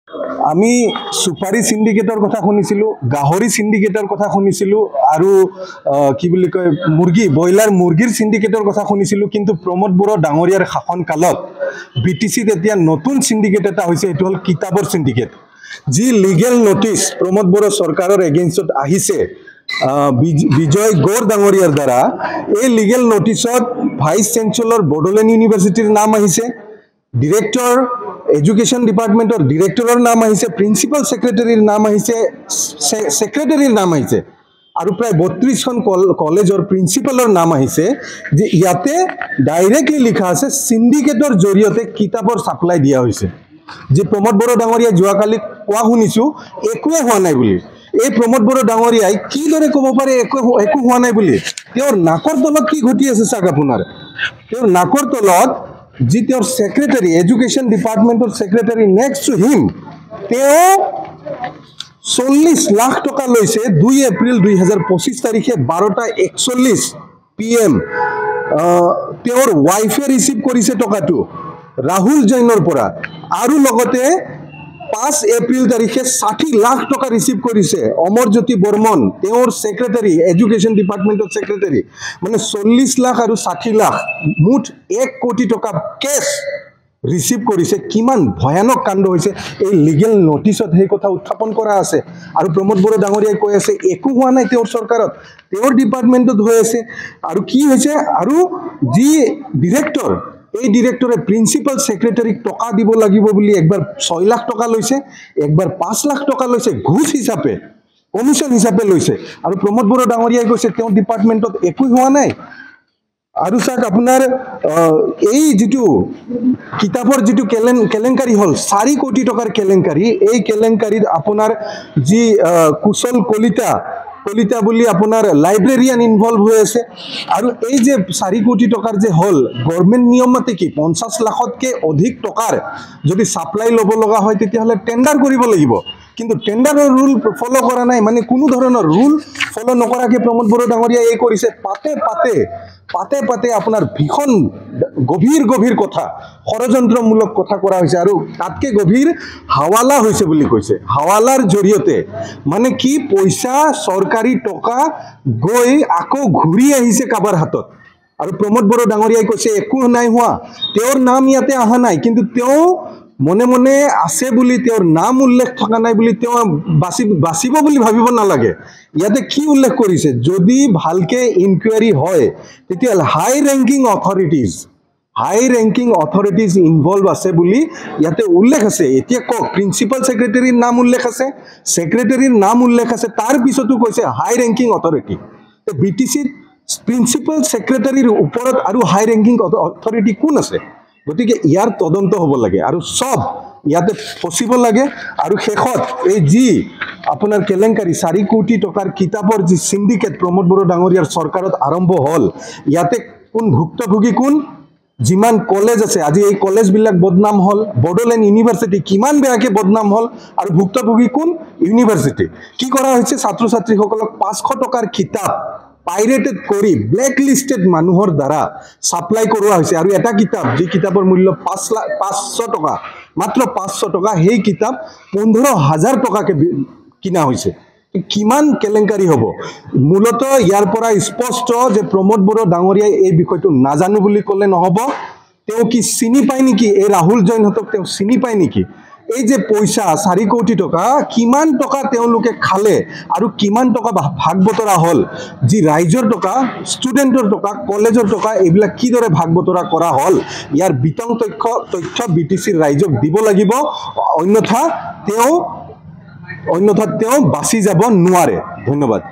আমি সুপাৰি সিন্ডিকেটৰ কথা শুনিছিলোঁ, গাহৰি সিন্ডিকেটৰ কথা শুনিছিলোঁ, আৰু কি বুলি কয় ব্ৰইলাৰ মুৰ্গীৰ সিন্ডিকেটৰ কথা শুনিছিলোঁ। কিন্তু প্ৰমোদ বড়ো ডাঙৰীয়াৰ শাসনকালত BTCত এতিয়া নতুন সিন্ডিকেট এটা হৈছে, এইটো হ'ল কিতাপৰ সিন্ডিকেট। যি লিগেল নোটিছ প্ৰমোদ বড়ো চৰকাৰৰ এগেইনষ্টত আহিছে বিজয় গৌৰ ডাঙৰীয়াৰ দ্বাৰা, এই লিগেল নোটিছত ভাইচ চেঞ্চেলৰ বড়োলেণ্ড ইউনিভাৰ্চিটিৰ নাম আহিছে, ডিৰেক্টৰ এডুকেশ্যন ডিপাৰ্টমেণ্টৰ ডিৰেক্টৰৰ নাম আহিছে, প্ৰিন্সিপাল ছেক্ৰেটাৰীৰ নাম আহিছে, ছেক্ৰেটাৰীৰ নাম আহিছে, আৰু প্ৰায় 32খন কলেজৰ প্ৰিন্সিপালৰ নাম আহিছে। যে ইয়াতে ডাইৰেক্টলি লিখা আছে সিন্ডিকেটৰ জৰিয়তে কিতাপৰ ছাপ্লাই দিয়া হৈছে। যে প্ৰমোদ বড়ো ডাঙৰীয়া যোৱাকালি কোৱা শুনিছোঁ একোৱে হোৱা নাই বুলি। এই প্ৰমোদ বড়ো ডাঙৰীয়াই কিদৰে ক'ব পাৰে একো হোৱা নাই বুলি? তেওঁৰ নাকৰ তলত কি ঘটি আছে চাওক আপোনাৰ। তেওঁৰ নাকৰ তলত যি তেওঁৰ ছেক্ৰেটাৰী, এডুকেশ্যন ডিপাৰ্টমেণ্টৰ ছেক্ৰেটাৰী নেক্সট টু হিম, তেওঁ 40 লাখ টকা লৈছে 2 এপ্ৰিল 2025 তাৰিখে 12:41 PM। তেওঁৰ ৱাইফে ৰিচিভ কৰিছে টকাটো ৰাহুল জৈনৰ পৰা, আৰু লগতে 5 এপ্ৰিল তাৰিখে 60 লাখ টকা ৰিচিভ কৰিছে অমৰজ্যোতি বৰ্মন, তেওঁৰ ছেক্ৰেটাৰী, এডুকেশ্যন ডিপাৰ্টমেণ্টৰ ছেক্ৰেটাৰী। মানে 40 লাখ আৰু 60 লাখ মুঠ 1 কোটি টকা কেছ ৰিচিভ কৰিছে। কিমান ভয়ানক কাণ্ড হৈছে এই লিগেল নোটিছত, সেই কথা উত্থাপন কৰা আছে। আৰু প্ৰমোদ বড়ো ডাঙৰীয়াই কৈ আছে একো হোৱা নাই তেওঁৰ চৰকাৰত, তেওঁৰ ডিপাৰ্টমেণ্টত হৈ আছে। আৰু কি হৈছে, আৰু যি ডিৰেক্টৰ, এই ডিৰেক্টৰে প্ৰিন্সিপাল ছেক্ৰেটাৰীক টকা দিব লাগিব বুলি একবাৰ 6 লাখ টকা লৈছে, একবাৰ 5 লাখ টকা লৈছে, ঘুষ হিচাপে, কমিশ্যন হিচাপে লৈছে। আৰু প্ৰমোদ বড়ো ডাঙৰীয়াই কৈছে তেওঁৰ ডিপাৰ্টমেণ্টত একো হোৱা নাই। আৰু চাওক আপোনাৰ এই যিটো কিতাপৰ যিটো কেলেংকাৰী হ'ল 4 কোটি টকাৰ কেলেংকাৰী, এই কেলেংকাৰীত আপোনাৰ যি কুশল কলিতা বুলি আপোনাৰ লাইব্ৰেৰিয়ান ইনভলভ হৈ আছে। আৰু এই যে 4 কোটি টকাৰ যে হ'ল, গভৰ্ণমেণ্ট নিয়ম মতে কি 50 লাখতকৈ অধিক টকাৰ যদি ছাপ্লাই ল'ব লগা হয় তেতিয়াহ'লে টেণ্ডাৰ কৰিব লাগিব। কিন্তু টেণ্ডাৰৰ ৰুল ফ'ল' কৰা নাই, মানে কোনো ধৰণৰ ৰুল ফ'ল' নকৰাকৈ প্ৰমোদ বড়ো ডাঙৰীয়াই এই কৰিছে। পাতে আপোনাৰ ভীষণ গভীৰ কথা, ষড়যন্ত্ৰমূলক কথা কৰা হৈছে। আৰু তাতকৈ গভীৰ হাৱালা হৈছে বুলি কৈছে। হাৱালাৰ জৰিয়তে মানে কি, পইচা চৰকাৰী টকা গৈ আকৌ ঘূৰি আহিছে কাৰোবাৰ হাতত। আৰু প্ৰমোদ বড়ো ডাঙৰীয়াই কৈছে একো নাই হোৱা, তেওঁৰ নাম ইয়াতে অহা নাই, কিন্তু তেওঁ মনে মনে আছে বুলি, তেওঁৰ নাম উল্লেখ থকা নাই বুলি তেওঁ বাচিব বুলি ভাবিব নালাগে। ইয়াতে কি উল্লেখ কৰিছে, যদি ভালকে ইনকুৱাৰী হয় তেতিয়াহ'লে হাই ৰেংকিং অথৰিটিজ ইনভলভ আছে বুলি ইয়াতে উল্লেখ আছে। এতিয়া কওক, প্ৰিন্সিপাল ছেক্ৰেটাৰীৰ নাম উল্লেখ আছে, ছেক্ৰেটাৰীৰ নাম উল্লেখ আছে, তাৰ পিছতো কৈছে হাই ৰেংকিং অথৰিটি। BTCত প্ৰিন্সিপাল ছেক্ৰেটাৰীৰ ওপৰত আৰু হাই ৰেংকিং অথৰিটি কোন আছে? গতিকে ইয়াৰ তদন্ত হ'ব লাগে আৰু চব ইয়াতে ফচিব লাগে। আৰু শেষত এই যি আপোনাৰ কেলেংকাৰী 4 কোটি টকাৰ কিতাপৰ যি সিন্ডিকেট প্ৰমোদ বড়ো ডাঙৰীয়াৰ চৰকাৰত আৰম্ভ হ'ল, ইয়াতে কোন ভুক্তভোগী কোন? যিমান কলেজ আছে, আজি এই কলেজবিলাক বদনাম হ'ল, বড়োলেণ্ড ইউনিভাৰ্চিটি কিমান বেয়াকৈ বদনাম হ'ল, আৰু ভুক্তভোগী কোন? ইউনিভাৰ্চিটি। কি কৰা হৈছে, ছাত্ৰ ছাত্ৰীসকলক 500 টকাৰ কিতাপ পাইৰেটেড কৰি ব্লেক লিষ্টেড মানুহৰ দ্বাৰা ছাপ্লাই কৰোৱা হৈছে। আৰু এটা কিতাপ, যি কিতাপৰ মূল্য 500 টকা, মাত্ৰ 500 টকা, সেই কিতাপ 15,000 টকাকৈ কিনা হৈছে। কিমান কেলেংকাৰী হ'ব? মূলতঃ ইয়াৰ পৰা স্পষ্ট যে প্ৰমোদ বড়ো ডাঙৰীয়াই এই বিষয়টো নাজানো বুলি ক'লে নহ'ব। তেওঁ কি চিনি পায় নেকি? এই ৰাহুল জৈনহঁতক তেওঁ চিনি পায় নেকি? এই যে পইচা 4 কোটি টকা, কিমান টকা তেওঁলোকে খালে আৰু কিমান টকা ভাগ বতৰা হ'ল? যি ৰাইজৰ টকা, ষ্টুডেণ্টৰ টকা, কলেজৰ টকা, এইবিলাক কিদৰে ভাগ বতৰা কৰা হ'ল, ইয়াৰ বিতং তথ্য BTCৰ ৰাইজক দিব লাগিব। অন্যথা তেওঁ বাচি যাব নোৱাৰে। ধন্যবাদ।